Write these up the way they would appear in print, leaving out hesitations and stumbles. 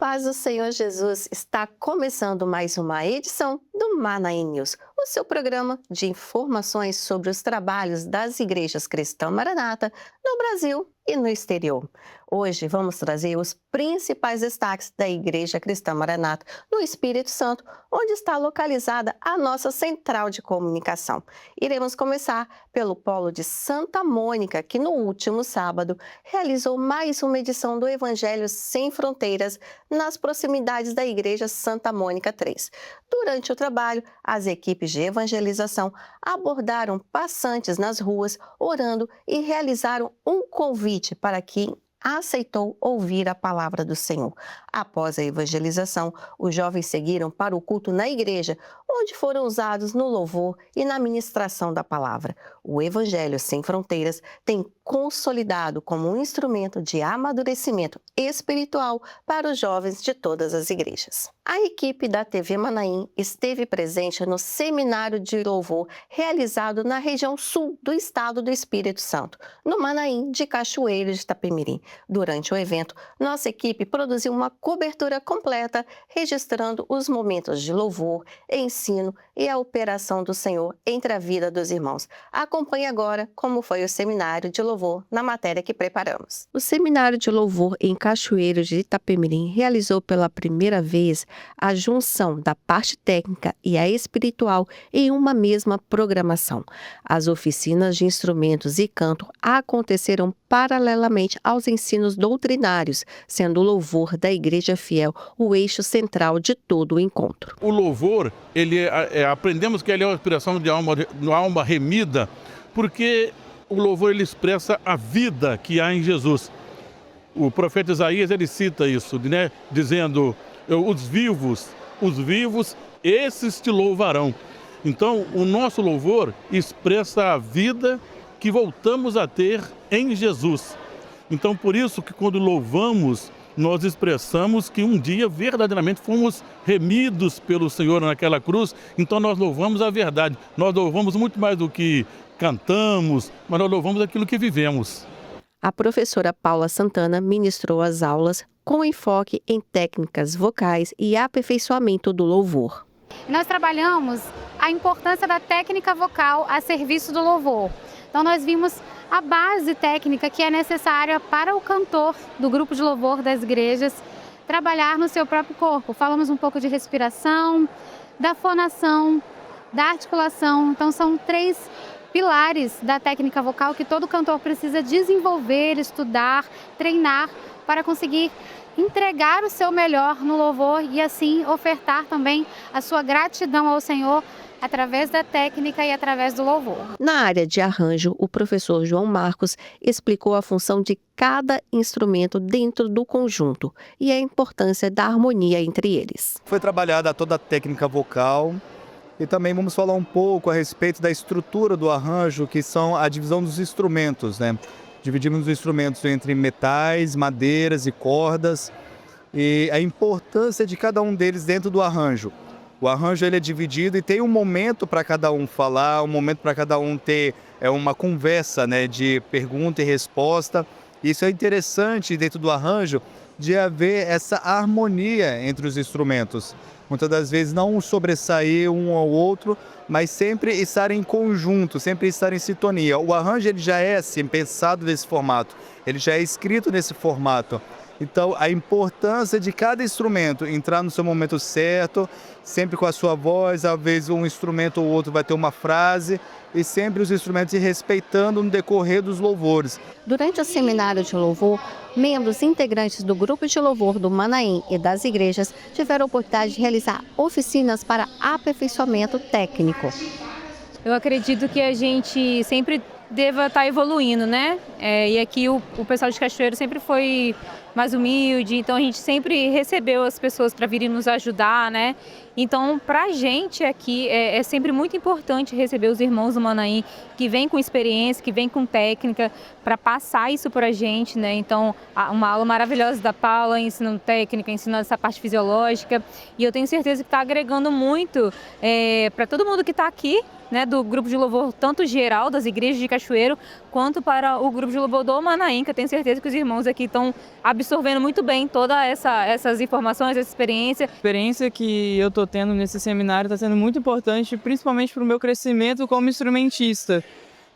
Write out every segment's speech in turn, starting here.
paz do Senhor Jesus, está começando mais uma edição do Manaim News, o seu programa de informações sobre os trabalhos das igrejas cristãs Maranata no Brasil e no exterior. Hoje vamos trazer os principais destaques da Igreja Cristã Maranata no Espírito Santo, onde está localizada a nossa central de comunicação. Iremos começar pelo Polo de Santa Mônica, que no último sábado realizou mais uma edição do Evangelho Sem Fronteiras nas proximidades da Igreja Santa Mônica 3. Durante o trabalho, as equipes de evangelização abordaram passantes nas ruas, orando e realizaram um convite para quem aceitou ouvir a palavra do Senhor. Após a evangelização, os jovens seguiram para o culto na igreja, onde foram usados no louvor e na ministração da palavra. O Evangelho Sem Fronteiras tem consolidado como um instrumento de amadurecimento espiritual para os jovens de todas as igrejas. A equipe da TV Manaim esteve presente no seminário de louvor realizado na região sul do estado do Espírito Santo, no Manaim de Cachoeiro de Itapemirim. Durante o evento, nossa equipe produziu uma cobertura completa, registrando os momentos de louvor, ensino e a operação do Senhor entre a vida dos irmãos. Acompanhe agora como foi o seminário de louvor na matéria que preparamos. O seminário de louvor em Cachoeiro de Itapemirim realizou pela primeira vez a junção da parte técnica e a espiritual em uma mesma programação. As oficinas de instrumentos e canto aconteceram paralelamente aos ensinos doutrinários, sendo o louvor da Igreja Fiel o eixo central de todo o encontro. O louvor, aprendemos que ele é uma expressão de alma remida, porque o louvor ele expressa a vida que há em Jesus. O profeta Isaías ele cita isso, né? Dizendo: os vivos, esses te louvarão. Então, o nosso louvor expressa a vida que voltamos a ter em Jesus. Então, por isso que quando louvamos, nós expressamos que um dia verdadeiramente fomos remidos pelo Senhor naquela cruz. Então, nós louvamos a verdade. Nós louvamos muito mais do que cantamos, mas nós louvamos aquilo que vivemos. A professora Paula Santana ministrou as aulas com enfoque em técnicas vocais e aperfeiçoamento do louvor. Nós trabalhamos a importância da técnica vocal a serviço do louvor. Então nós vimos a base técnica que é necessária para o cantor do grupo de louvor das igrejas trabalhar no seu próprio corpo. Falamos um pouco de respiração, da fonação, da articulação. Então são 3 pilares da técnica vocal que todo cantor precisa desenvolver, estudar, treinar para conseguir entregar o seu melhor no louvor e assim ofertar também a sua gratidão ao Senhor através da técnica e através do louvor. Na área de arranjo, o professor João Marcos explicou a função de cada instrumento dentro do conjunto e a importância da harmonia entre eles. Foi trabalhada toda a técnica vocal e também vamos falar um pouco a respeito da estrutura do arranjo, que são a divisão dos instrumentos, né? Dividimos os instrumentos entre metais, madeiras e cordas e a importância de cada um deles dentro do arranjo. O arranjo ele é dividido e tem um momento para cada um falar, um momento para cada um ter uma conversa, né, de pergunta e resposta. Isso é interessante dentro do arranjo de haver essa harmonia entre os instrumentos. Muitas das vezes não sobressair um ao outro, mas sempre estar em conjunto, sempre estar em sintonia. O arranjo ele já é assim, pensado nesse formato, ele já é escrito nesse formato. Então, a importância de cada instrumento entrar no seu momento certo, sempre com a sua voz, às vezes um instrumento ou outro vai ter uma frase, e sempre os instrumentos se respeitando no decorrer dos louvores. Durante o seminário de louvor, membros integrantes do grupo de louvor do Manaim e das igrejas tiveram a oportunidade de realizar oficinas para aperfeiçoamento técnico. Eu acredito que a gente sempre deva estar evoluindo, né? E aqui o pessoal de Cachoeiro sempre foi mais humilde, então a gente sempre recebeu as pessoas para virem nos ajudar, né? Então, para a gente aqui, é sempre muito importante receber os irmãos do Manaim, que vêm com experiência, que vêm com técnica, para passar isso para a gente, né? Então, uma aula maravilhosa da Paula, ensinando técnica, ensinando essa parte fisiológica, e eu tenho certeza que está agregando muito para todo mundo que está aqui, né, do grupo de louvor, tanto geral das igrejas de Cachoeiro, quanto para o grupo de louvor do Manaim, que eu tenho certeza que os irmãos aqui estão absorvendo muito bem todas essas informações, essa experiência. A experiência que eu estou tendo nesse seminário está sendo muito importante, principalmente para o meu crescimento como instrumentista,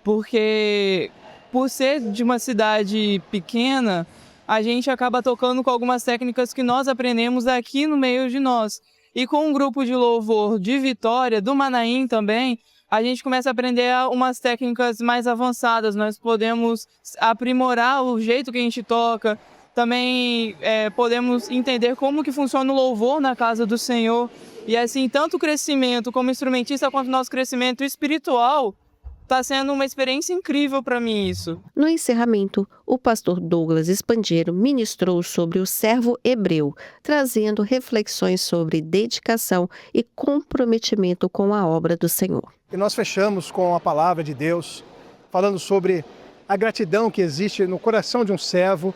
porque por ser de uma cidade pequena, a gente acaba tocando com algumas técnicas que nós aprendemos aqui no meio de nós. E com um grupo de louvor de Vitória, do Manaim também, a gente começa a aprender umas técnicas mais avançadas. Nós podemos aprimorar o jeito que a gente toca, também podemos entender como que funciona o louvor na casa do Senhor. E assim, tanto o crescimento como instrumentista, quanto o nosso crescimento espiritual, está sendo uma experiência incrível para mim isso. No encerramento, o pastor Douglas Espandiero ministrou sobre o servo hebreu, trazendo reflexões sobre dedicação e comprometimento com a obra do Senhor. E nós fechamos com a palavra de Deus, falando sobre a gratidão que existe no coração de um servo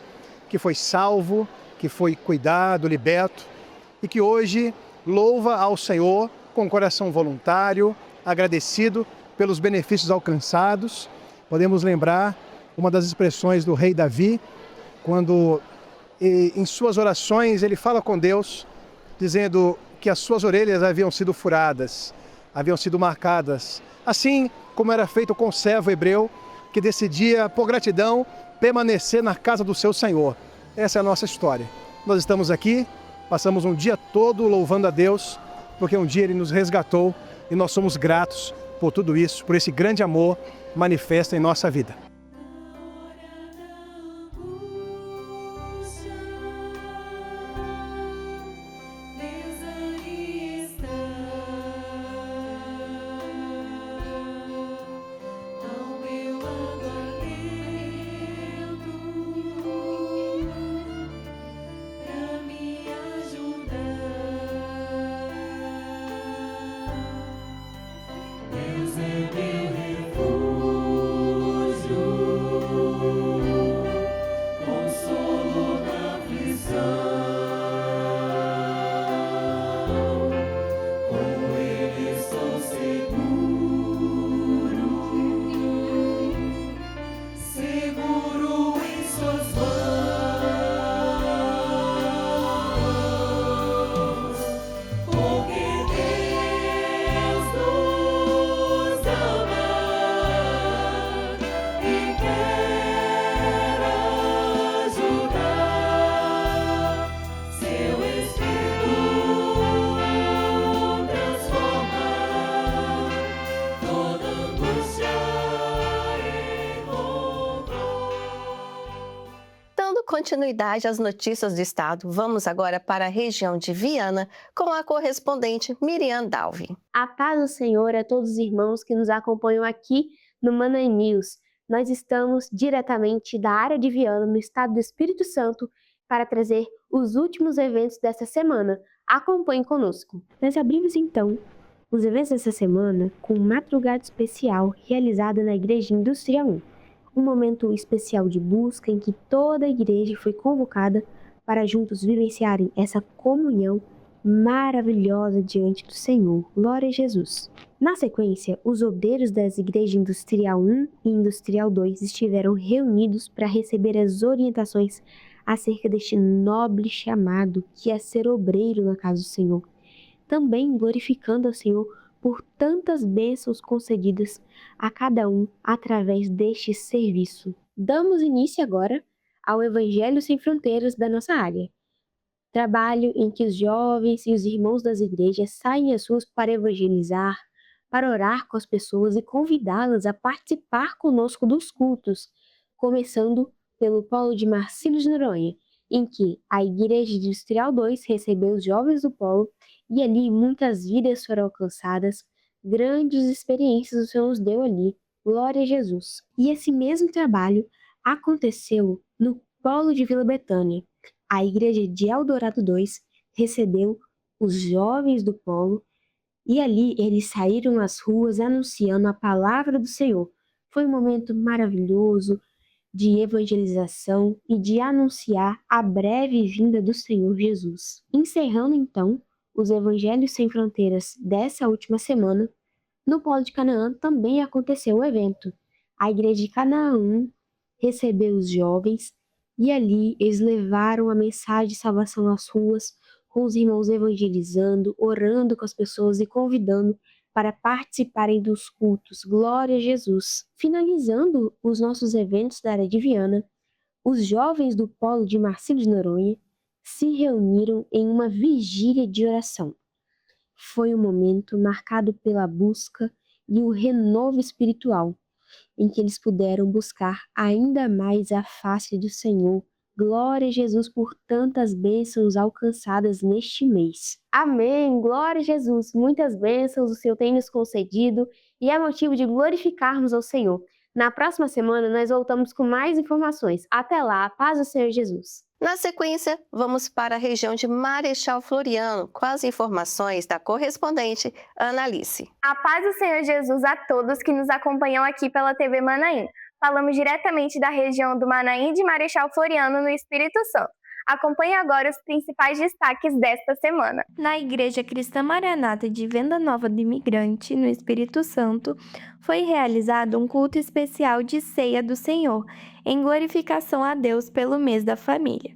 que foi salvo, que foi cuidado, liberto e que hoje louva ao Senhor com o coração voluntário, agradecido pelos benefícios alcançados. Podemos lembrar uma das expressões do rei Davi, quando em suas orações ele fala com Deus, dizendo que as suas orelhas haviam sido furadas, haviam sido marcadas, assim como era feito com o servo hebreu, que decidia, por gratidão, permanecer na casa do seu Senhor. Essa é a nossa história. Nós estamos aqui, passamos um dia todo louvando a Deus, porque um dia Ele nos resgatou e nós somos gratos por tudo isso, por esse grande amor manifesto em nossa vida. Continuidade às notícias do estado, vamos agora para a região de Viana com a correspondente Miriam Dalvi. A paz do Senhor a todos os irmãos que nos acompanham aqui no Manaim News. Nós estamos diretamente da área de Viana, no estado do Espírito Santo, para trazer os últimos eventos dessa semana. Acompanhe conosco. Nós abrimos então os eventos dessa semana com uma madrugada especial realizada na Igreja Industrial 1. Um momento especial de busca em que toda a igreja foi convocada para juntos vivenciarem essa comunhão maravilhosa diante do Senhor. Glória a Jesus! Na sequência, os obreiros das igrejas Industrial 1 e Industrial 2 estiveram reunidos para receber as orientações acerca deste nobre chamado que é ser obreiro na casa do Senhor. Também glorificando ao Senhor por tantas bênçãos concedidas a cada um através deste serviço. Damos início agora ao Evangelho Sem Fronteiras da nossa área. Trabalho em que os jovens e os irmãos das igrejas saem às ruas para evangelizar, para orar com as pessoas e convidá-las a participar conosco dos cultos, começando pelo Polo de Marcílio de Noronha, em que a Igreja Industrial 2 recebeu os jovens do Polo e ali muitas vidas foram alcançadas, grandes experiências o Senhor nos deu ali, glória a Jesus. E esse mesmo trabalho aconteceu no Polo de Vila Betânia. A Igreja de Eldorado 2 recebeu os jovens do polo, e ali eles saíram às ruas anunciando a palavra do Senhor. Foi um momento maravilhoso de evangelização e de anunciar a breve vinda do Senhor Jesus. Encerrando então os Evangelhos Sem Fronteiras dessa última semana, no Polo de Canaã também aconteceu o evento. A igreja de Canaã recebeu os jovens e ali eles levaram a mensagem de salvação às ruas, com os irmãos evangelizando, orando com as pessoas e convidando para participarem dos cultos. Glória a Jesus! Finalizando os nossos eventos da área de Viana, os jovens do Polo de Marcílio de Noronha se reuniram em uma vigília de oração. Foi um momento marcado pela busca e o renovo espiritual, em que eles puderam buscar ainda mais a face do Senhor. Glória a Jesus por tantas bênçãos alcançadas neste mês. Amém! Glória a Jesus! Muitas bênçãos o Senhor tem nos concedido e é motivo de glorificarmos ao Senhor. Na próxima semana nós voltamos com mais informações. Até lá, a paz do Senhor Jesus! Na sequência, vamos para a região de Marechal Floriano, com as informações da correspondente Ana Alice. A paz do Senhor Jesus a todos que nos acompanham aqui pela TV Manaim. Falamos diretamente da região do Manaim de Marechal Floriano, no Espírito Santo. Acompanhe agora os principais destaques desta semana. Na Igreja Cristã Maranata de Venda Nova do Imigrante, no Espírito Santo, foi realizado um culto especial de Ceia do Senhor, em glorificação a Deus pelo mês da família.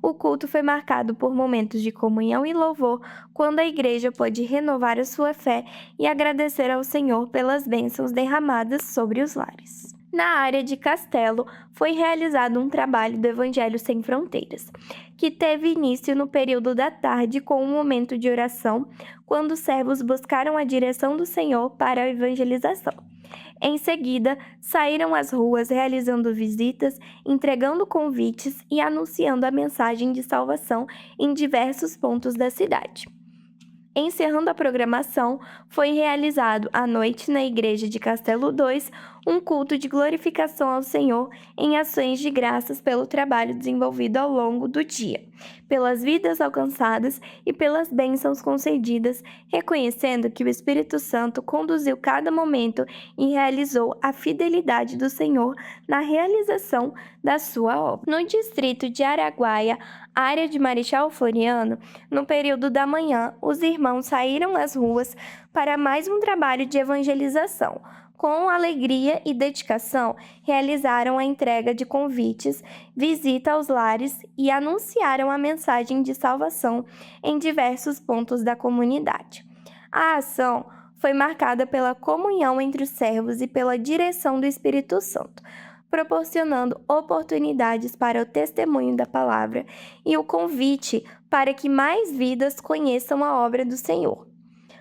O culto foi marcado por momentos de comunhão e louvor, quando a igreja pôde renovar a sua fé e agradecer ao Senhor pelas bênçãos derramadas sobre os lares. Na área de Castelo, foi realizado um trabalho do Evangelho Sem Fronteiras, que teve início no período da tarde com um momento de oração, quando os servos buscaram a direção do Senhor para a evangelização. Em seguida, saíram às ruas realizando visitas, entregando convites e anunciando a mensagem de salvação em diversos pontos da cidade. Encerrando a programação, foi realizado à noite na Igreja de Castelo 2 um culto de glorificação ao Senhor em ações de graças pelo trabalho desenvolvido ao longo do dia, pelas vidas alcançadas e pelas bênçãos concedidas, reconhecendo que o Espírito Santo conduziu cada momento e realizou a fidelidade do Senhor na realização da sua obra. No distrito de Araguaia, área de Marechal Floriano, no período da manhã, os irmãos saíram às ruas para mais um trabalho de evangelização. Com alegria e dedicação, realizaram a entrega de convites, visita aos lares e anunciaram a mensagem de salvação em diversos pontos da comunidade. A ação foi marcada pela comunhão entre os servos e pela direção do Espírito Santo, proporcionando oportunidades para o testemunho da palavra e o convite para que mais vidas conheçam a obra do Senhor.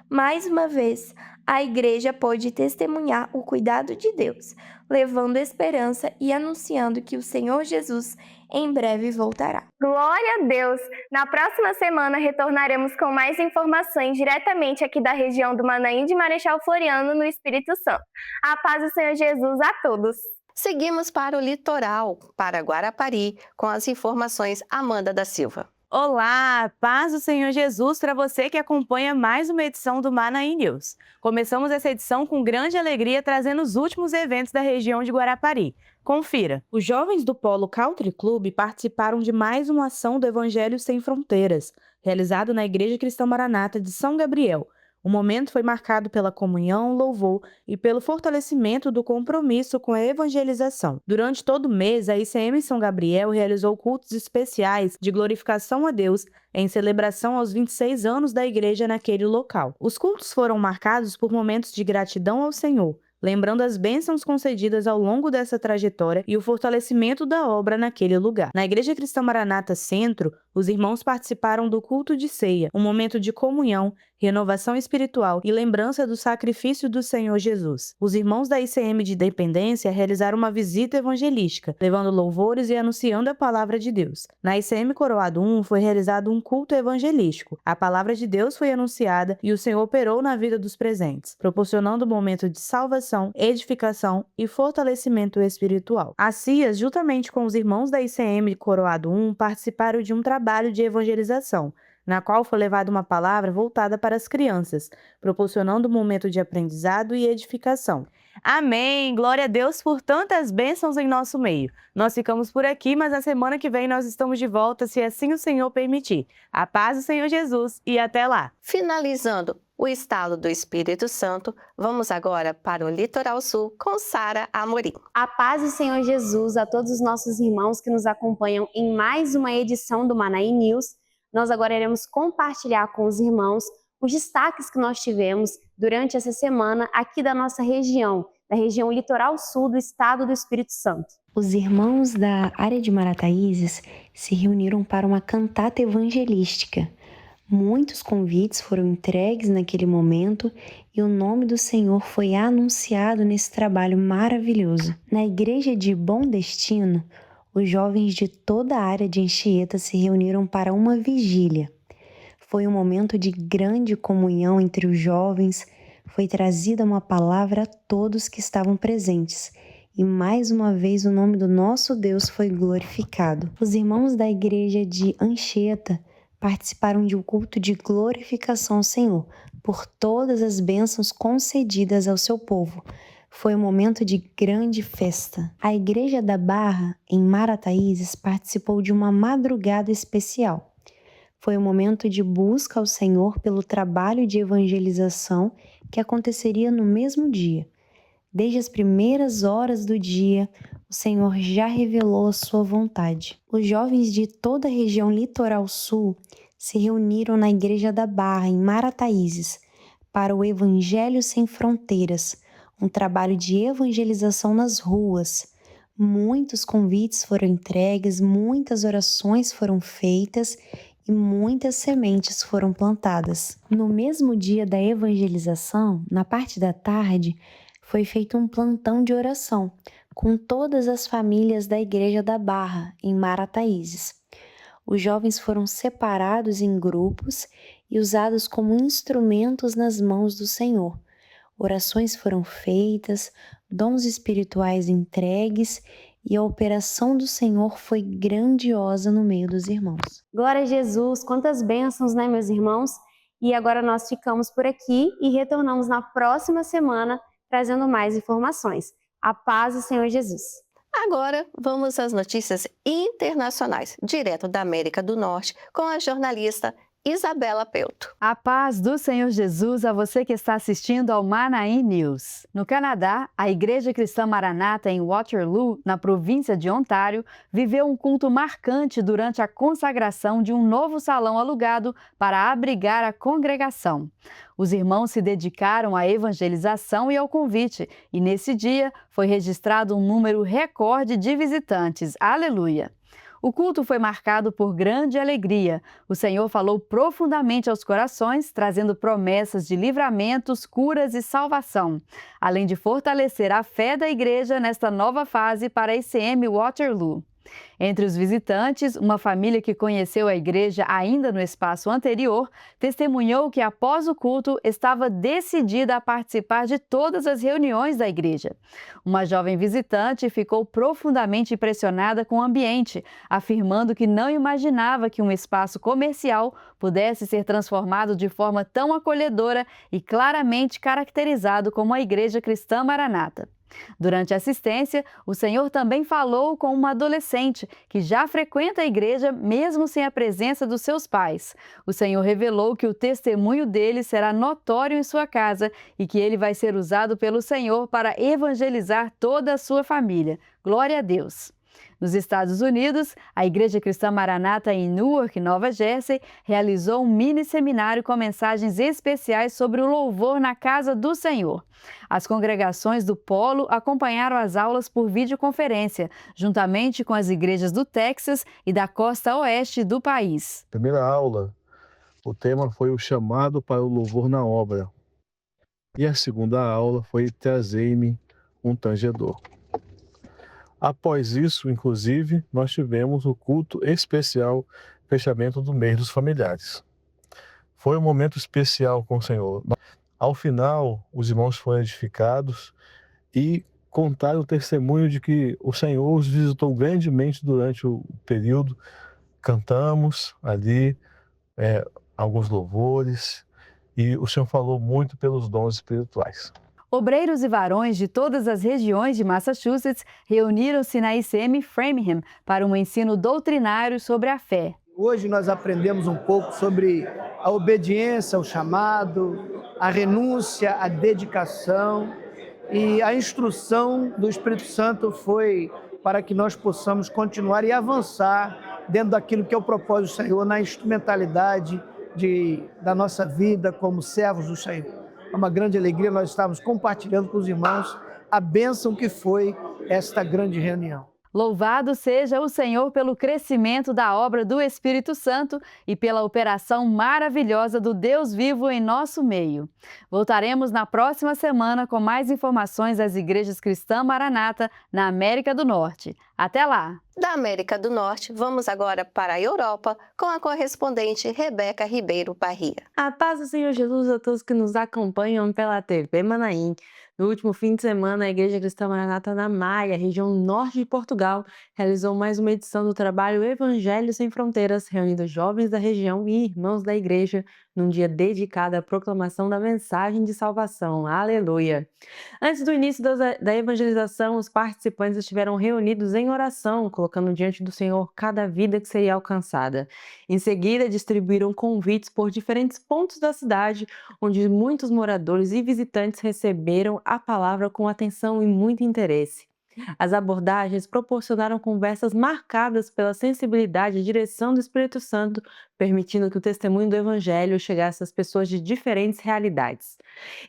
Mais uma vez, a igreja pôde testemunhar o cuidado de Deus, levando esperança e anunciando que o Senhor Jesus em breve voltará. Glória a Deus! Na próxima semana retornaremos com mais informações diretamente aqui da região do Manaim de Marechal Floriano, no Espírito Santo. A paz do Senhor Jesus a todos! Seguimos para o litoral, para Guarapari, com as informações Amanda da Silva. Olá, paz do Senhor Jesus para você que acompanha mais uma edição do Manaim News. Começamos essa edição com grande alegria trazendo os últimos eventos da região de Guarapari. Confira! Os jovens do Polo Country Club participaram de mais uma ação do Evangelho Sem Fronteiras, realizado na Igreja Cristã Maranata de São Gabriel. O momento foi marcado pela comunhão, louvor e pelo fortalecimento do compromisso com a evangelização. Durante todo o mês, a ICM São Gabriel realizou cultos especiais de glorificação a Deus em celebração aos 26 anos da igreja naquele local. Os cultos foram marcados por momentos de gratidão ao Senhor, lembrando as bênçãos concedidas ao longo dessa trajetória e o fortalecimento da obra naquele lugar. Na Igreja Cristã Maranata Centro, os irmãos participaram do culto de ceia, um momento de comunhão, renovação espiritual e lembrança do sacrifício do Senhor Jesus. Os irmãos da ICM de Dependência realizaram uma visita evangelística, levando louvores e anunciando a palavra de Deus. Na ICM Coroado 1 foi realizado um culto evangelístico. A palavra de Deus foi anunciada e o Senhor operou na vida dos presentes, proporcionando um momento de salvação, edificação e fortalecimento espiritual. As CIAs, juntamente com os irmãos da ICM Coroado 1, participaram de um trabalho de evangelização, na qual foi levada uma palavra voltada para as crianças, proporcionando um momento de aprendizado e edificação. Amém! Glória a Deus por tantas bênçãos em nosso meio. Nós ficamos por aqui, mas na semana que vem nós estamos de volta, se assim o Senhor permitir. A paz do Senhor Jesus e até lá! Finalizando o estado do Espírito Santo, vamos agora para o Litoral Sul com Sara Amorim. A paz do Senhor Jesus a todos os nossos irmãos que nos acompanham em mais uma edição do Manaí News. Nós agora iremos compartilhar com os irmãos os destaques que nós tivemos durante essa semana aqui da nossa região, da região Litoral Sul do estado do Espírito Santo. Os irmãos da área de Marataízes se reuniram para uma cantata evangelística. Muitos convites foram entregues naquele momento e o nome do Senhor foi anunciado nesse trabalho maravilhoso. Na igreja de Bom Destino, os jovens de toda a área de Anchieta se reuniram para uma vigília. Foi um momento de grande comunhão entre os jovens, foi trazida uma palavra a todos que estavam presentes e mais uma vez o nome do nosso Deus foi glorificado. Os irmãos da igreja de Anchieta participaram de um culto de glorificação ao Senhor por todas as bênçãos concedidas ao seu povo. Foi um momento de grande festa. A igreja da Barra, em Marataízes, participou de uma madrugada especial. Foi um momento de busca ao Senhor pelo trabalho de evangelização que aconteceria no mesmo dia. Desde as primeiras horas do dia, o Senhor já revelou a sua vontade. Os jovens de toda a região Litoral Sul se reuniram na Igreja da Barra, em Marataízes, para o Evangelho Sem Fronteiras, um trabalho de evangelização nas ruas. Muitos convites foram entregues, muitas orações foram feitas e muitas sementes foram plantadas. No mesmo dia da evangelização, na parte da tarde, foi feito um plantão de oração com todas as famílias da Igreja da Barra, em Marataízes. Os jovens foram separados em grupos e usados como instrumentos nas mãos do Senhor. Orações foram feitas, dons espirituais entregues e a operação do Senhor foi grandiosa no meio dos irmãos. Glória a Jesus, quantas bênçãos, né, meus irmãos? E agora nós ficamos por aqui e retornamos na próxima semana trazendo mais informações. A paz do Senhor Jesus. Agora, vamos às notícias internacionais, direto da América do Norte, com a jornalista Isabela Peuto. A paz do Senhor Jesus a você que está assistindo ao Manaí News. No Canadá, a Igreja Cristã Maranata em Waterloo, na província de Ontário, viveu um culto marcante durante a consagração de um novo salão alugado para abrigar a congregação. Os irmãos se dedicaram à evangelização e ao convite, e nesse dia foi registrado um número recorde de visitantes. Aleluia! O culto foi marcado por grande alegria. O Senhor falou profundamente aos corações, trazendo promessas de livramentos, curas e salvação, além de fortalecer a fé da igreja nesta nova fase para a ICM Waterloo. Entre os visitantes, uma família que conheceu a igreja ainda no espaço anterior testemunhou que após o culto estava decidida a participar de todas as reuniões da igreja. Uma jovem visitante ficou profundamente impressionada com o ambiente, afirmando que não imaginava que um espaço comercial pudesse ser transformado de forma tão acolhedora e claramente caracterizado como a Igreja Cristã Maranata. Durante a assistência, o Senhor também falou com uma adolescente que já frequenta a igreja mesmo sem a presença dos seus pais. O Senhor revelou que o testemunho dele será notório em sua casa e que ele vai ser usado pelo Senhor para evangelizar toda a sua família. Glória a Deus! Nos Estados Unidos, a Igreja Cristã Maranata em Newark, Nova Jersey, realizou um mini-seminário com mensagens especiais sobre o louvor na casa do Senhor. As congregações do Polo acompanharam as aulas por videoconferência, juntamente com as igrejas do Texas e da costa oeste do país. Primeira aula, o tema foi o chamado para o louvor na obra. E a segunda aula foi Trazei-me um tangedor. Após isso, inclusive, nós tivemos o culto especial, fechamento do mês dos familiares. Foi um momento especial com o Senhor. Ao final, os irmãos foram edificados e contaram o testemunho de que o Senhor os visitou grandemente durante o período. Cantamos ali, alguns louvores, e o Senhor falou muito pelos dons espirituais. Obreiros e varões de todas as regiões de Massachusetts reuniram-se na ICM Framingham para um ensino doutrinário sobre a fé. Hoje nós aprendemos um pouco sobre a obediência ao chamado, a renúncia, a dedicação, e a instrução do Espírito Santo foi para que nós possamos continuar e avançar dentro daquilo que é o propósito do Senhor, na instrumentalidade da nossa vida como servos do Senhor. É uma grande alegria nós estarmos compartilhando com os irmãos a bênção que foi esta grande reunião. Louvado seja o Senhor pelo crescimento da obra do Espírito Santo e pela operação maravilhosa do Deus vivo em nosso meio. Voltaremos na próxima semana com mais informações das igrejas cristãs Maranata na América do Norte. Até lá! Da América do Norte, vamos agora para a Europa com a correspondente Rebeca Ribeiro Parria. A paz do Senhor Jesus a todos que nos acompanham pela TV Manaim. No último fim de semana, a Igreja Cristã Maranata na Maia, região norte de Portugal, realizou mais uma edição do trabalho Evangelho Sem Fronteiras, reunindo jovens da região e irmãos da igreja num dia dedicado à proclamação da mensagem de salvação. Aleluia! Antes do início da evangelização, os participantes estiveram reunidos em oração, colocando diante do Senhor cada vida que seria alcançada. Em seguida, distribuíram convites por diferentes pontos da cidade, onde muitos moradores e visitantes receberam a palavra com atenção e muito interesse. As abordagens proporcionaram conversas marcadas pela sensibilidade e direção do Espírito Santo, permitindo que o testemunho do Evangelho chegasse às pessoas de diferentes realidades.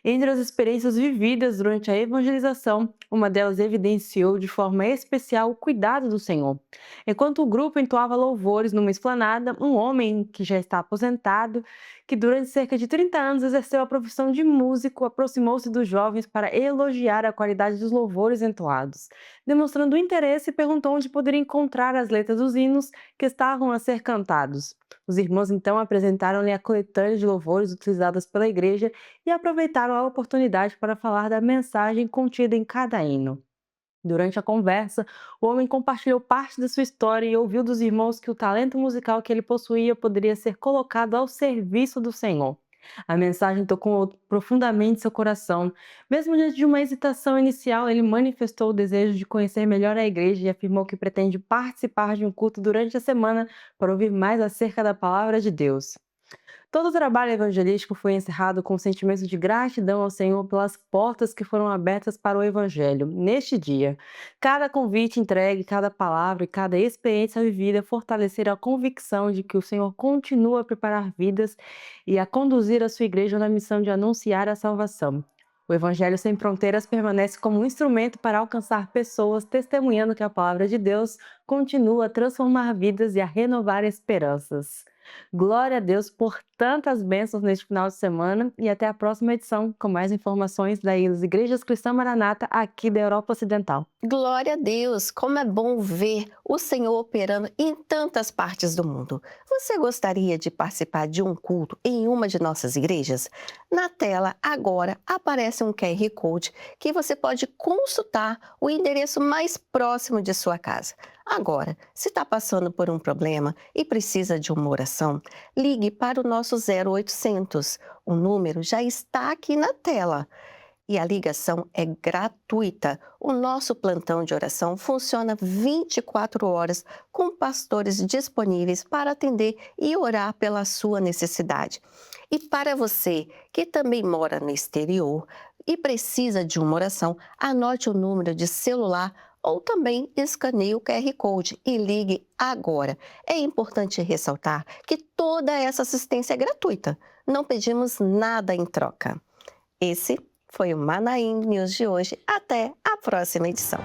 Entre as experiências vividas durante a evangelização, uma delas evidenciou de forma especial o cuidado do Senhor. Enquanto o grupo entoava louvores numa esplanada, um homem que já está aposentado, que durante cerca de 30 anos exerceu a profissão de músico, aproximou-se dos jovens para elogiar a qualidade dos louvores entoados. Demonstrando interesse, perguntou onde poderia encontrar as letras dos hinos que estavam a ser cantados. Os irmãos então apresentaram-lhe a coletânea de louvores utilizadas pela igreja e aproveitaram a oportunidade para falar da mensagem contida em cada hino. Durante a conversa, o homem compartilhou parte da sua história e ouviu dos irmãos que o talento musical que ele possuía poderia ser colocado ao serviço do Senhor. A mensagem tocou profundamente seu coração. Mesmo diante de uma hesitação inicial, ele manifestou o desejo de conhecer melhor a igreja e afirmou que pretende participar de um culto durante a semana para ouvir mais acerca da palavra de Deus. Todo o trabalho evangelístico foi encerrado com um sentimento de gratidão ao Senhor pelas portas que foram abertas para o Evangelho neste dia. Cada convite entregue, cada palavra e cada experiência vivida fortaleceram a convicção de que o Senhor continua a preparar vidas e a conduzir a sua igreja na missão de anunciar a salvação. O Evangelho Sem Fronteiras permanece como um instrumento para alcançar pessoas, testemunhando que a palavra de Deus continua a transformar vidas e a renovar esperanças. Glória a Deus por tantas bênçãos neste final de semana e até a próxima edição com mais informações das Igrejas Cristãs Maranata aqui da Europa Ocidental. Glória a Deus! Como é bom ver o Senhor operando em tantas partes do mundo. Você gostaria de participar de um culto em uma de nossas igrejas? Na tela agora aparece um QR Code que você pode consultar o endereço mais próximo de sua casa. Agora, se está passando por um problema e precisa de uma oração, ligue para o nosso 0800. O número já está aqui na tela. E a ligação é gratuita. O nosso plantão de oração funciona 24 horas com pastores disponíveis para atender e orar pela sua necessidade. E para você que também mora no exterior e precisa de uma oração, anote o número de celular ou também escaneie o QR Code e ligue agora. É importante ressaltar que toda essa assistência é gratuita. Não pedimos nada em troca. Esse foi o Manaim News de hoje. Até a próxima edição.